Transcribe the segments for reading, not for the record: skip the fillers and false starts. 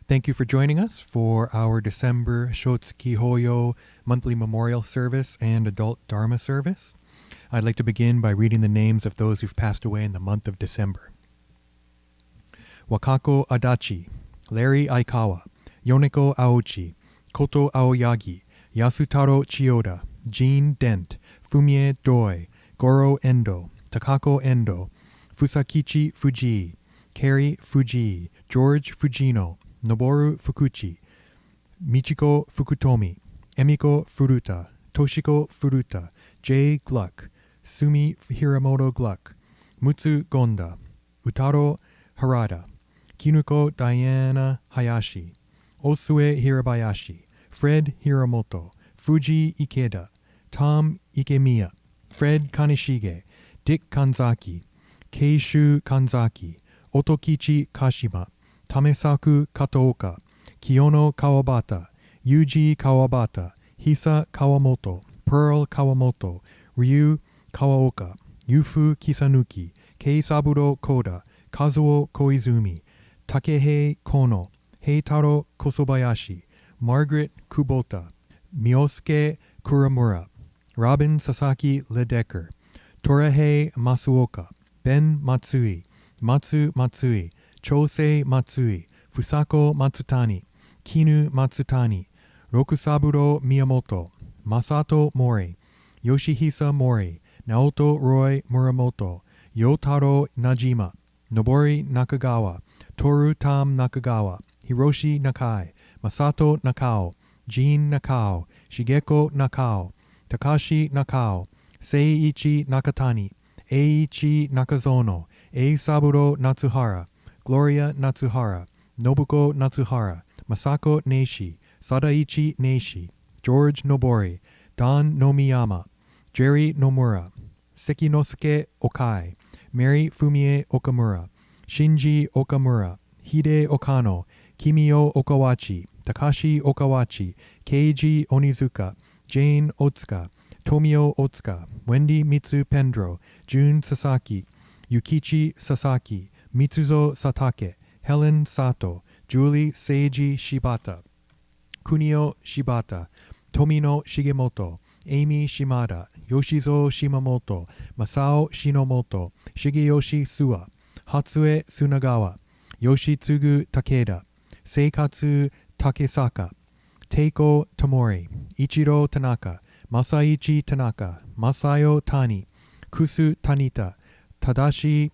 Thank you for joining us for our December Shotsuki Hoyo monthly memorial service and adult Dharma service. I'd like to begin by reading the names of those who've passed away in the month of December. Wakako Adachi, Larry Aikawa, Yoneko Aochi, Koto Aoyagi, Yasutaro Chiyoda, Jean Dent, Fumie Doi, Goro Endo, Takako Endo, Fusakichi Fuji, Kari Fuji, George Fujino, Noboru Fukuchi, Michiko Fukutomi, Emiko Furuta, Toshiko Furuta, Jay Gluck, Sumi Hiramoto Gluck, Mutsu Gonda, Utaro Harada, Kinuko Diana Hayashi, Osue Hirabayashi, Fred Hiramoto, Fuji Ikeda, Tom Ikemiya, Fred Kaneshige, Dick Kanzaki, Keishu Kanzaki, Otokichi Kashima, Tamesaku Kataoka, Kiyono Kawabata, Yuji Kawabata, Hisa Kawamoto, Pearl Kawamoto, Ryu Kawaoka, Yufu Kisanuki, Keisaburo Koda, Kazuo Koizumi, Takehei Kono, Heitaro Kosobayashi, Margaret Kubota, Miosuke Kuramura, Robin Sasaki Ledecker, Torahei Masuoka, Ben Matsui, Matsu Matsui, Chosei Matsui, Fusako Matsutani, Kinu Matsutani, Rokusaburo Miyamoto, Masato Mori, Yoshihisa Mori, Naoto Roy Muramoto, Yotaro Najima, Nobori Nakagawa, Toru Tam Nakagawa, Hiroshi Nakai, Masato Nakao, Jin Nakao, Shigeko Nakao, Takashi Nakao, Seiichi Nakatani, Eiichi Nakazono, Eisaburo Natsuhara, Gloria Natsuhara, Nobuko Natsuhara, Masako Neishi, Sadaichi Neishi, George Nobori, Don Nomiyama, Jerry Nomura, Sekinosuke Okai, Mary Fumie Okamura, Shinji Okamura, Hide Okano, Kimio Okawachi, Takashi Okawachi, Keiji Onizuka, Jane Otsuka, Tomio Otsuka, Wendy Mitsu Pendro, Jun Sasaki, Yukichi Sasaki, Mitsuzo Satake, Helen Sato, Julie Seiji Shibata, Kunio Shibata, Tomino Shigemoto, Amy Shimada, Yoshizo Shimamoto, Masao Shinomoto, Shigeyoshi Suwa, Hatsue Tsunagawa, Yoshitsugu Takeda, Seikatsu Takesaka, Teiko Tamori, Ichiro Tanaka, Masaichi Tanaka, Masayo Tani, Kusu Tanita, Tadashi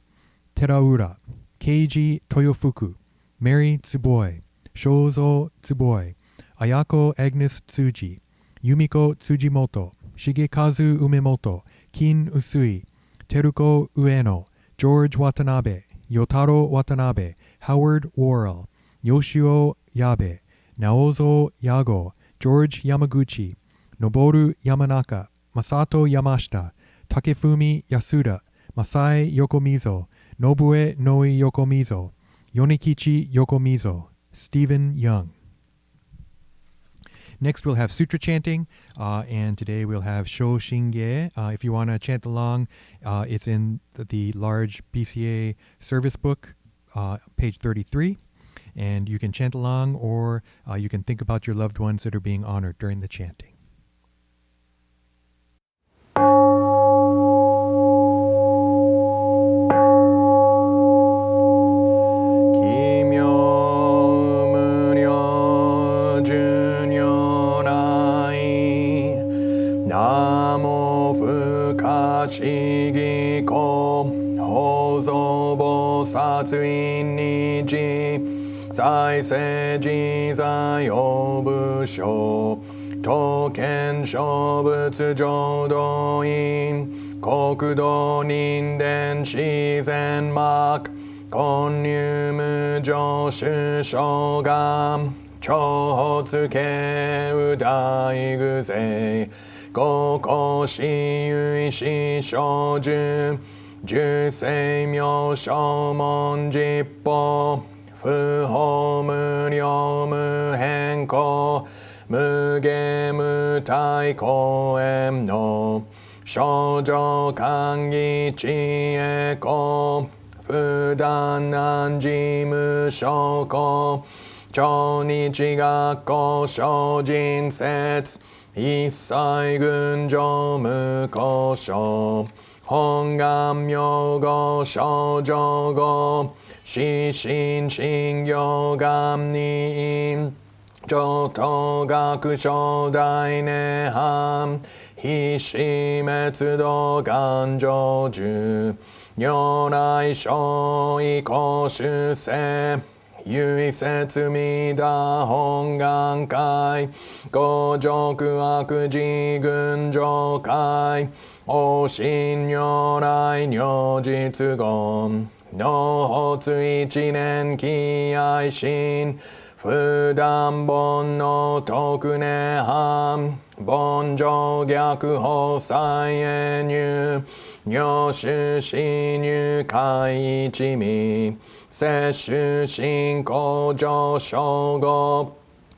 Teraura, Keiji Toyofuku, Mary Tsuboi, Shozo Tsuboi, Ayako Agnes Tsuji, Yumiko Tsujimoto, Shigekazu Umemoto, Kin Usui, Teruko Ueno, George Watanabe, Yotaro Watanabe, Howard Worrell, Yoshio Yabe, Naozo Yago, George Yamaguchi, Noboru Yamanaka, Masato Yamashita, Takefumi Yasuda, Masai Yokomizo, Nobue Noi Yokomizo, Yonikichi Yokomizo, Stephen Young. Next, we'll have Sutra chanting, and today we'll have Shoshinge. If you want to chant along, it's in the large BCA service book, page 33, and you can chant along, or you can think about your loved ones that are being honored during the chanting. Saisei Zai Obusho, Token Shobutsu Jodoin, Kokudo Ninden Shizen Mak, Konyumu Joshu Shogan, Chohotsuke Udai Guzei, Goko Shiyui Shishoju, Jusei Myo Shomon Jippo, Fuho Muryo Muhenko, Muge Mutai Koem no, Shoujo Kangi Chieko, Fudan Nanji Mushoko, 超日学校精進説一切群上無故障本願名号症状語死心信行願人上等学小大涅槃非死滅道願成就如来所以公主世唯説弥陀本願会五辱悪事群上会往生如来如実言納発一年喜愛心不断煩悩徳涅槃凡上逆法再演入如種子入海一味摂取信仰上昇語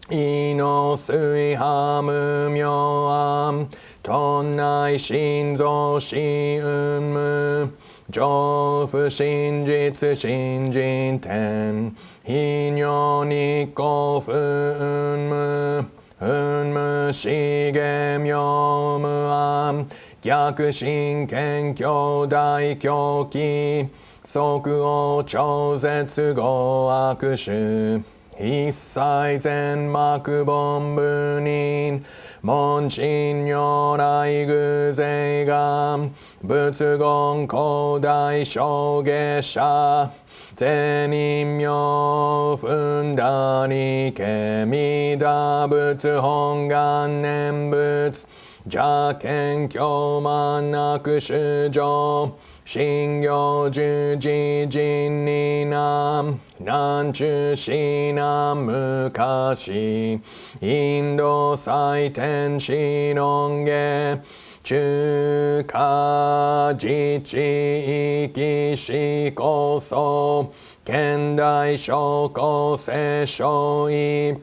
意の水波無明暗頓内心臓死運無上不真実真人天非如日光不運無運無資源妙無暗逆真剣兄弟狂気即応超絶語悪種一切全幕本部人門心如来偶然願仏言古代小下者善人名分だりけみだ仏本願念仏邪見狂慢悪主情信行十字人に南南中西南昔インド最天使論下中華自治域史構想現代諸公聖書意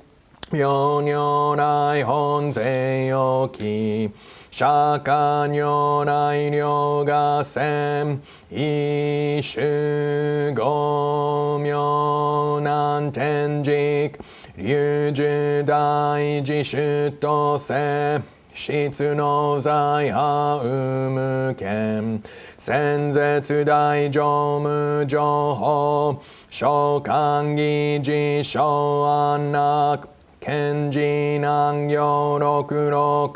妙如来本勢要記釈迦如来両合戦一種五妙難天竺龍樹大自主とせ質の在派有無権先絶大乗無情報召喚議事小安楽賢治難行六六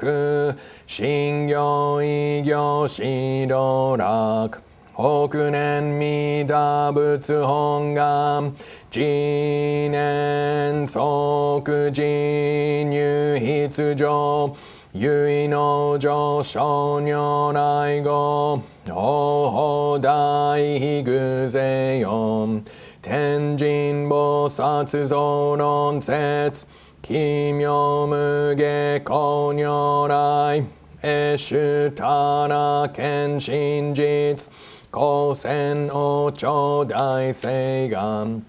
信行異行指導楽北年弥陀仏本願次年即時入筆上唯の上昇如来語法大悲偶然四天神菩薩増論説奇妙無下光如来永種たら見真実光線王朝大誓願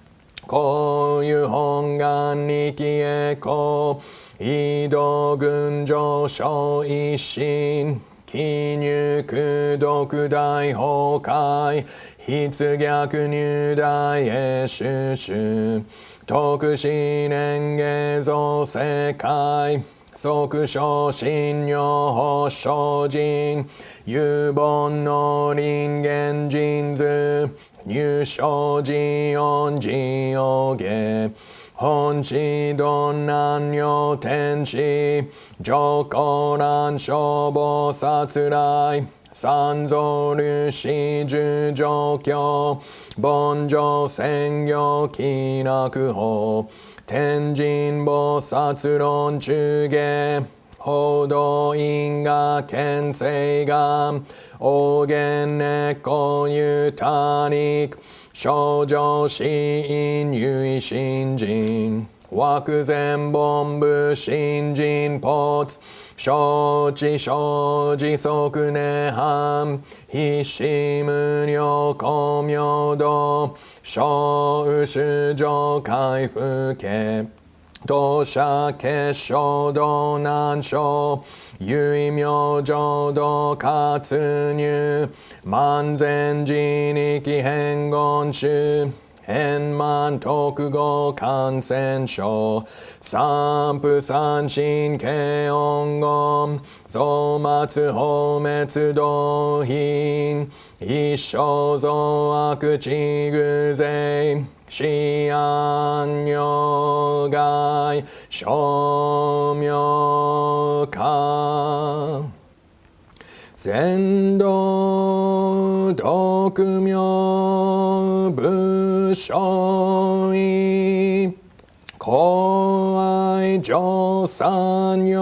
こういう本願力へこう移動群上昇一心記入苦毒大崩壊筆逆入大へ収集特殊年下造世界即昇進如法精進有本の人間人図入生寺音寺王下本師道南如天使上高南小菩薩来三蔵律師十上教凡上専業気楽法天神菩薩論中下報道因果見性願応言根根有他力症状死因唯信心惑前本部信心ポツ承知生じ即涅槃必死無量光明道小宇宙回復家同社結晶道難所唯名浄土活入万全自力変言種変満特語感染症散布三神経音言増末放滅動品一生増悪地偶税死安女害称名化先導独名武将医公愛上三女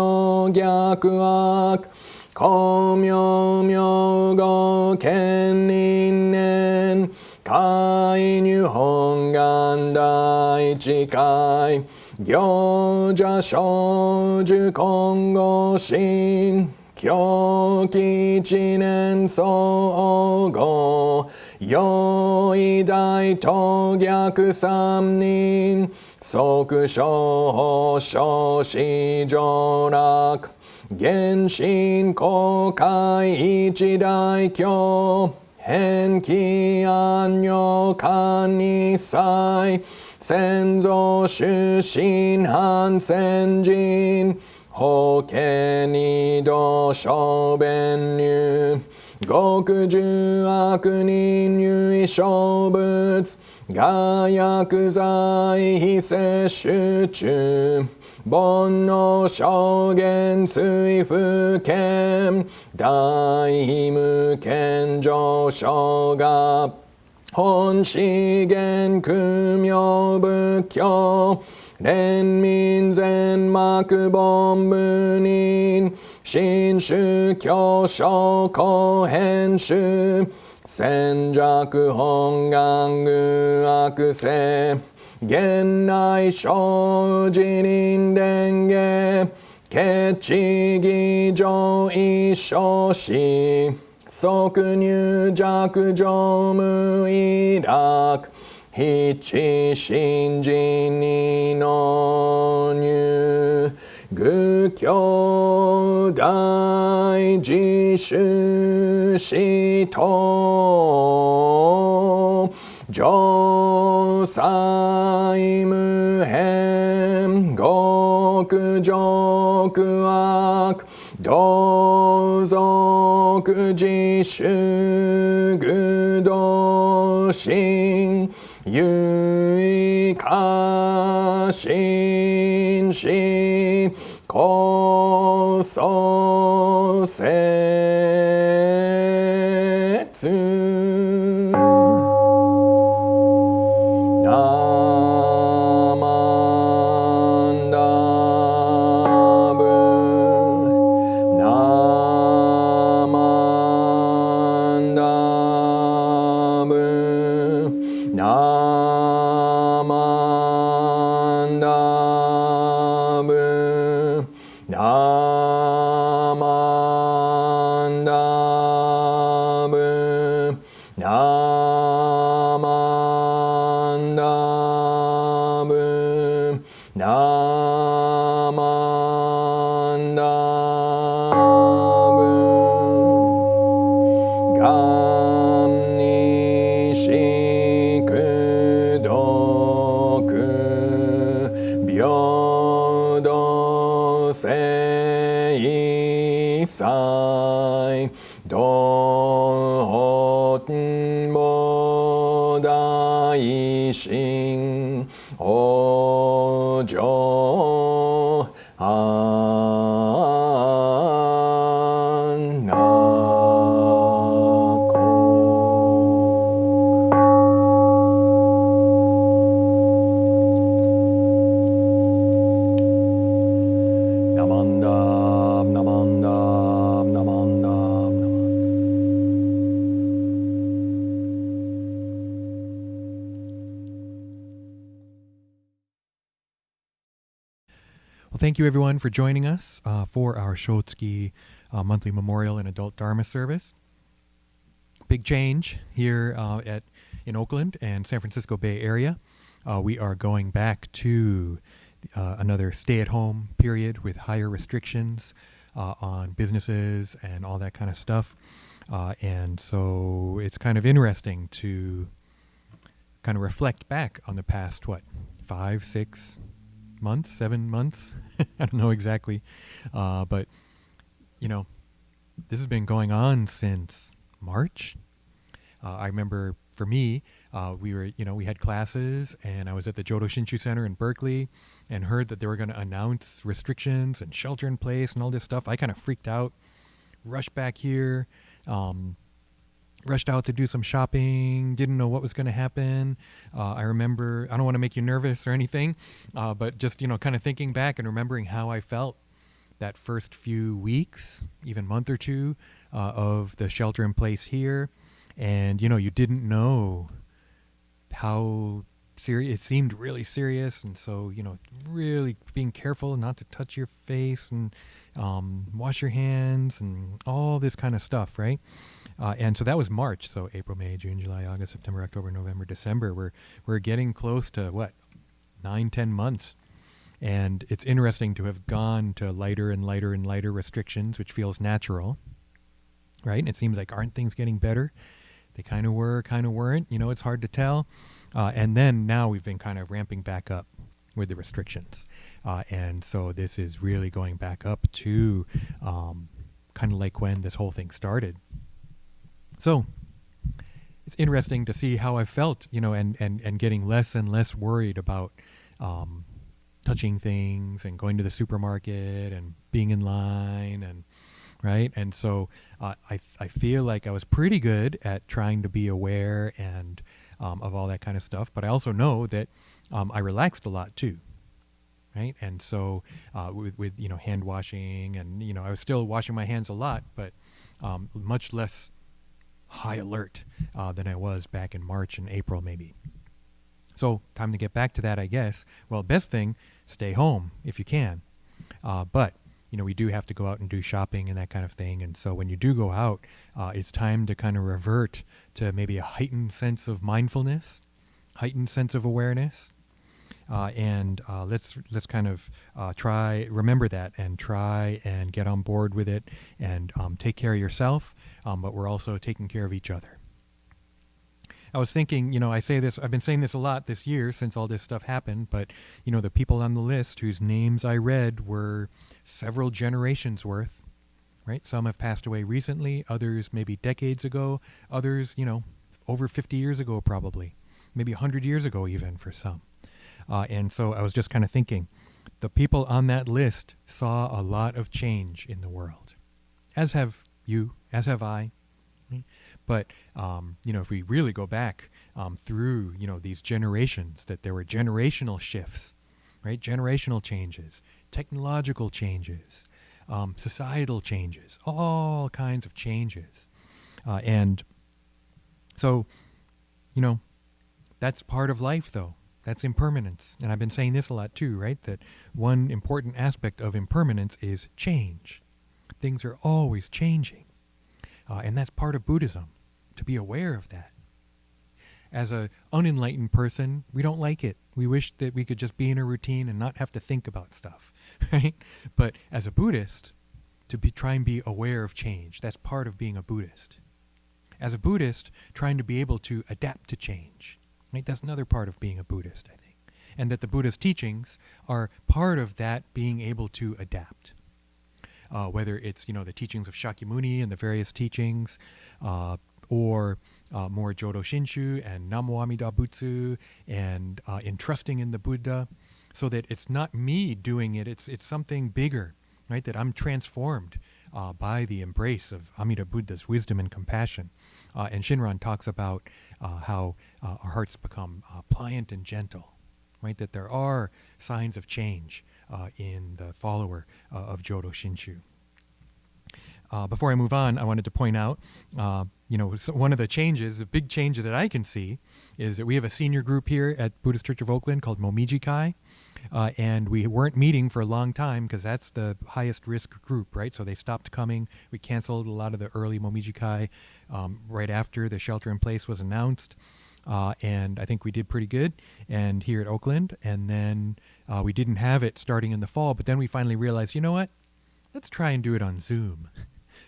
逆悪公明明語権人年海入本願第一回行者少女今後心狂気一年総合用意大と逆三人即小小子上楽原神公開一大教変気安女官二祭先祖出身反先人法華二度小弁入極重悪人有小物我薬剤非摂取中煩悩証言追不見大無見上昇が本資源空明仏教連民全幕本部人新宗教書公編集戦弱本願具悪性現内生自人伝下決知義上一生死即入弱上無意楽必知信心にの入愚教大自主死と上祭無変極上悪同族自主愚道心有意過信しこそ説祭道本母大神往生安楽Well, thank you everyone for joining us for our Shotsuki monthly memorial and adult Dharma service. Big change here in Oakland and San Francisco Bay Area. We are going back to another stay-at-home period with higher restrictions on businesses and all that kind of stuff. And so it's kind of interesting to kind of reflect back on the past, 5, 6 months, 7 months. I don't know exactly. But, this has been going on since March. I remember for me, we had classes, and I was at the Jodo Shinshu Center in Berkeley and heard that they were going to announce restrictions and shelter in place and all this stuff. I kind of freaked out, rushed back here, rushed out to do some shopping, didn't know what was going to happen. I remember, I don't want to make you nervous or anything, but just, kind of thinking back and remembering how I felt that first few weeks, even month or two, of the shelter in place here. And, you didn't know how serious, it seemed really serious. And so, really being careful not to touch your face and wash your hands and all this kind of stuff, right? And so that was March. So April, May, June, July, August, September, October, November, December. We're getting close to 9, 10 months. And it's interesting to have gone to lighter and lighter and lighter restrictions, which feels natural, right? And it seems like, aren't things getting better? They kind of were, kind of weren't. It's hard to tell. And then now we've been kind of ramping back up with the restrictions. And so this is really going back up to kind of like when this whole thing started. So it's interesting to see how I felt, and getting less and less worried about touching things and going to the supermarket and being in line and right. And so I feel like I was pretty good at trying to be aware and of all that kind of stuff. But I also know that I relaxed a lot too. Right. And so with hand washing and, I was still washing my hands a lot, but much less high alert than I was back in March and April maybe. So time to get back to that, I guess. Well, best thing, stay home if you can. But, we do have to go out and do shopping and that kind of thing. And so when you do go out, it's time to kind of revert to maybe a heightened sense of mindfulness, heightened sense of awareness. And let's kind of remember that and try and get on board with it and take care of yourself. But we're also taking care of each other. I was thinking, I've been saying this a lot this year since all this stuff happened, but, the people on the list whose names I read were several generations worth, right? Some have passed away recently, others maybe decades ago, others, over 50 years ago probably, maybe 100 years ago even for some. And so I was just kind of thinking, the people on that list saw a lot of change in the world, as have you, as have I. But, if we really go back through, these generations, that there were generational shifts, right? Generational changes, technological changes, societal changes, all kinds of changes. And so, that's part of life, though. That's impermanence. And I've been saying this a lot, too, right? That one important aspect of impermanence is change. Things are always changing. And that's part of Buddhism, to be aware of that. As an unenlightened person, we don't like it. We wish that we could just be in a routine and not have to think about stuff, right? But as a Buddhist, try and be aware of change. That's part of being a Buddhist. As a Buddhist, trying to be able to adapt to change, right? That's another part of being a Buddhist, I think. And that the Buddha's teachings are part of that being able to adapt. Whether it's, the teachings of Shakyamuni and the various teachings, or more Jodo Shinshu and Namo Amida Butsu, and entrusting in the Buddha, so that it's not me doing it, it's something bigger, right? That I'm transformed by the embrace of Amida Buddha's wisdom and compassion. And Shinran talks about how our hearts become pliant and gentle, right? That there are signs of change in the follower of Jodo Shinshu. Before I move on, I wanted to point out, one of the changes, the big changes that I can see, is that we have a senior group here at Buddhist Church of Oakland called Momiji Kai, and we weren't meeting for a long time because that's the highest risk group, right? So they stopped coming. We canceled a lot of the early Momiji Kai right after the shelter in place was announced. And I think we did pretty good and here at Oakland. And then we didn't have it starting in the fall, but then we finally realized, you know what? Let's try and do it on Zoom.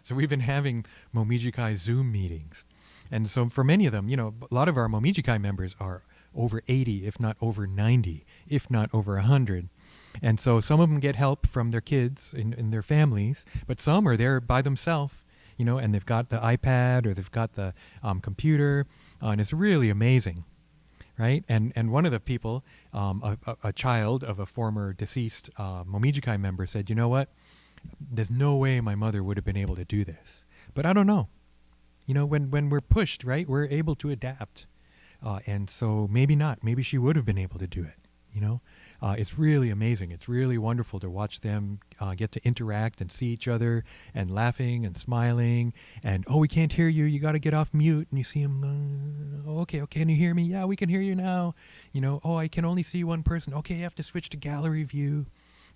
So we've been having Momiji Kai Zoom meetings. And so for many of them, a lot of our Momiji Kai members are over 80, if not over 90, if not over 100. And so some of them get help from their kids and their families, but some are there by themselves, and they've got the iPad or they've got the computer, and it's really amazing, right? And one of the people, a child of a former deceased Momijikai member, said, "You know what? There's no way my mother would have been able to do this." But I don't know. When we're pushed, right, we're able to adapt. And so maybe not. Maybe she would have been able to do it, It's really amazing. It's really wonderful to watch them get to interact and see each other and laughing and smiling. And, "Oh, we can't hear you. You got to get off mute." And you see them, "Oh, okay, can you hear me? Yeah, we can hear you now." "Oh, I can only see one person." "Okay, you have to switch to gallery view."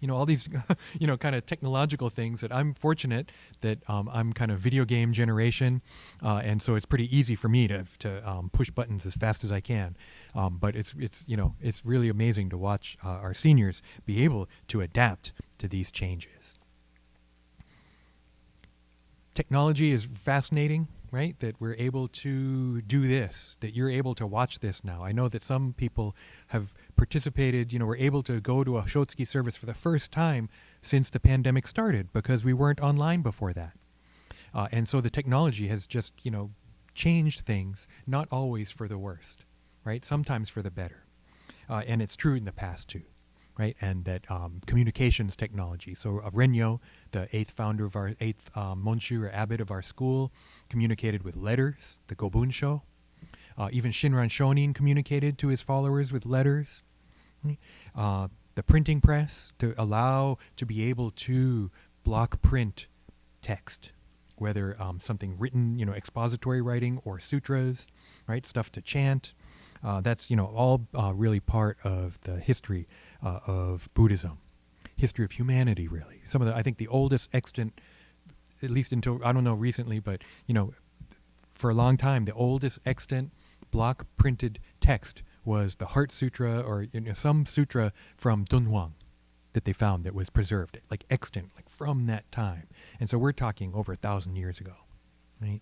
All these, kind of technological things that I'm fortunate that I'm kind of video game generation. And so it's pretty easy for me to push buttons as fast as I can. But it's really amazing to watch our seniors be able to adapt to these changes. Technology is fascinating, right? That we're able to do this, that you're able to watch this now. I know that some people have participated, were able to go to a Shotsuki service for the first time since the pandemic started because we weren't online before that. And so the technology has just, changed things, not always for the worst, right? Sometimes for the better. And it's true in the past too. Right, and that communications technology. So Renyo, the eighth founder of our eighth Monshu or abbot of our school, communicated with letters, the Gobunsho. Even Shinran Shonin communicated to his followers with letters. The printing press to be able to block print text, whether something written, expository writing or sutras, right, stuff to chant. That's all really part of the history of Buddhism, history of humanity. Really, I think the oldest extant, at least until I don't know recently, but for a long time, the oldest extant block printed text was the Heart Sutra or some sutra from Dunhuang that they found that was preserved, like extant, like from that time. And so we're talking over 1,000 years ago. Right?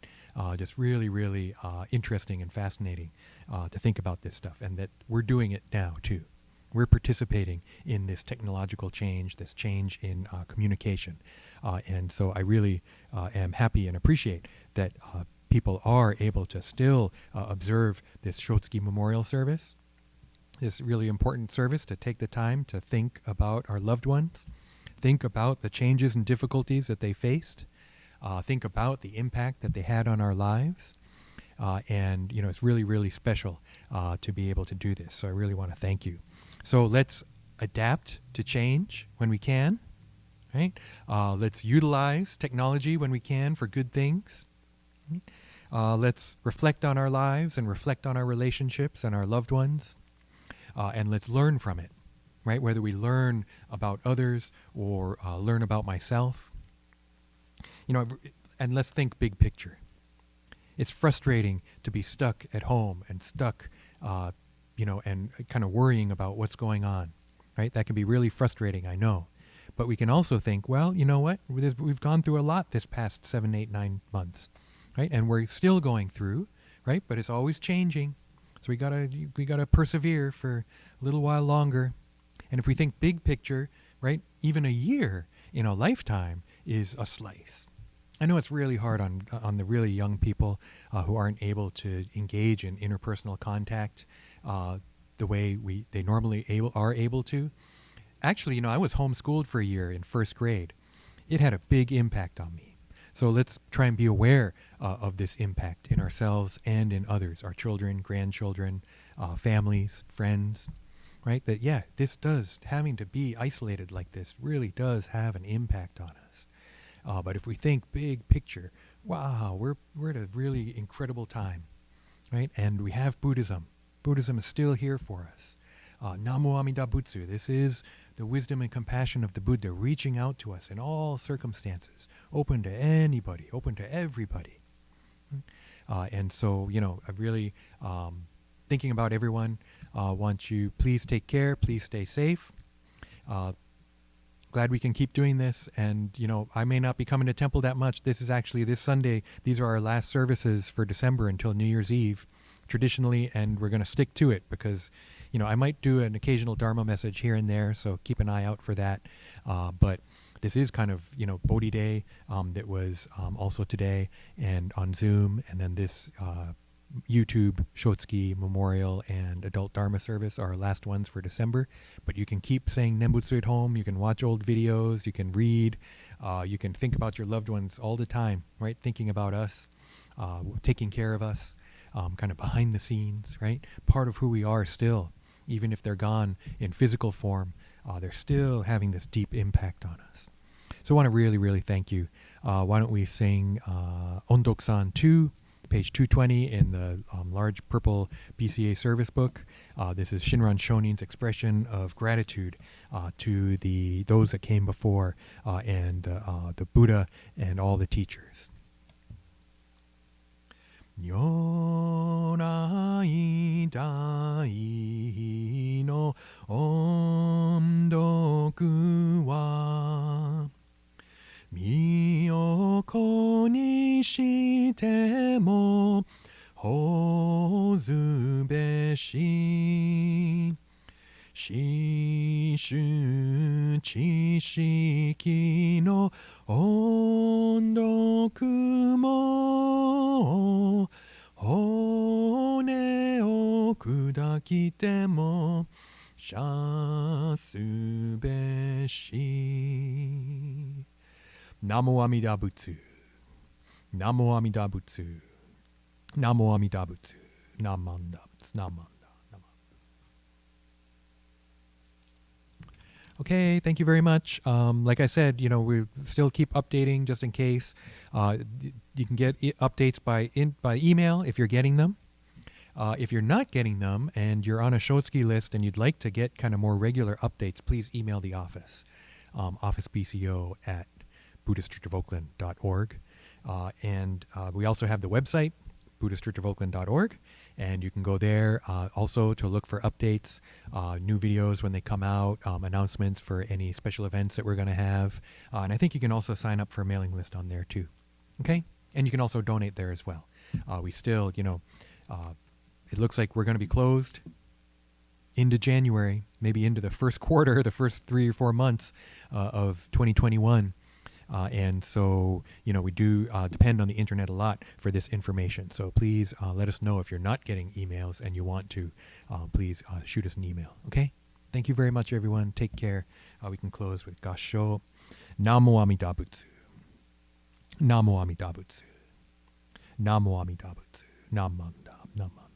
Just really, really interesting and fascinating to think about this stuff, and that we're doing it now too. We're participating in this technological change, this change in communication. And so I really am happy and appreciate that people are able to still observe this Shotsuki memorial service, this really important service, to take the time to think about our loved ones, think about the changes and difficulties that they faced, think about the impact that they had on our lives. And, it's really, really special to be able to do this. So I really want to thank you. So let's adapt to change when we can, right? Let's utilize technology when we can for good things. Right? Let's reflect on our lives and reflect on our relationships and our loved ones. And let's learn from it, right? Whether we learn about others or learn about myself. And let's think big picture. It's frustrating to be stuck at home and stuck, and kind of worrying about what's going on, right? That can be really frustrating, I know. But we can also think, well, you know what? We've gone through a lot this past 7, 8, 9 months, right? And we're still going through, right? But it's always changing. So we gotta persevere for a little while longer. And if we think big picture, right? Even a year in a lifetime is a slice. I know it's really hard on the really young people who aren't able to engage in interpersonal contact the way they normally are able to. Actually, I was homeschooled for a year in first grade. It had a big impact on me. So let's try and be aware of this impact in ourselves and in others, our children, grandchildren, families, friends, right? That, having to be isolated like this really does have an impact on us. But if we think big picture, wow, we're at a really incredible time, right? And we have Buddhism. Buddhism is still here for us. Namo Amida Butsu. This is the wisdom and compassion of the Buddha reaching out to us in all circumstances, open to anybody, open to everybody. And so, I really, thinking about everyone, want you, please take care, please stay safe. Glad we can keep doing this. And, I may not be coming to temple that much. This is actually this Sunday. These are our last services for December until New Year's Eve traditionally, and we're going to stick to it because, I might do an occasional Dharma message here and there, so keep an eye out for that. But this is kind of, Bodhi Day that was also today and on Zoom, and then this YouTube Shotsuki Memorial and Adult Dharma Service are our last ones for December. But you can keep saying Nembutsu at home. You can watch old videos. You can read. You can think about your loved ones all the time, right? Thinking about us, taking care of us, kind of behind the scenes, right? Part of who we are still, even if they're gone in physical form, they're still having this deep impact on us. So I want to really, really thank you. Why don't we sing Ondok-san 2, page 220 in the large purple BCA service book. This is Shinran Shonin's expression of gratitude to those that came before and the Buddha and all the teachers. Nyorai dai no ondoku wa miyoko ni shite mo hozu beshi shishu chishiki no ondoku mo hone o kudakite mo shasu beshi. Namo Amida Butsu. Namo Amida Butsu. Namo Amida Butsu. Namanda. Namanda. Okay, thank you very much. Like I said, we still keep updating just in case. You can get updates by email if you're getting them. If you're not getting them and you're on a Shotsuki list and you'd like to get kind of more regular updates, please email the office, officebco@buddhistchurchofoakland.org. And we also have the website, buddhistchurchofoakland.org, and you can go there also to look for updates, new videos when they come out, announcements for any special events that we're going to have. And I think you can also sign up for a mailing list on there too. Okay? And you can also donate there as well. We still, it looks like we're going to be closed into January, maybe into the first quarter, the first 3 or 4 months of 2021. And so, we do depend on the internet a lot for this information. So please let us know if you're not getting emails and you want to. Please shoot us an email. Okay? Thank you very much, everyone. Take care. We can close with Gassho. Namo Amida Butsu. Namo Amida Butsu. Namo Amida Butsu. Namanda. Namanda.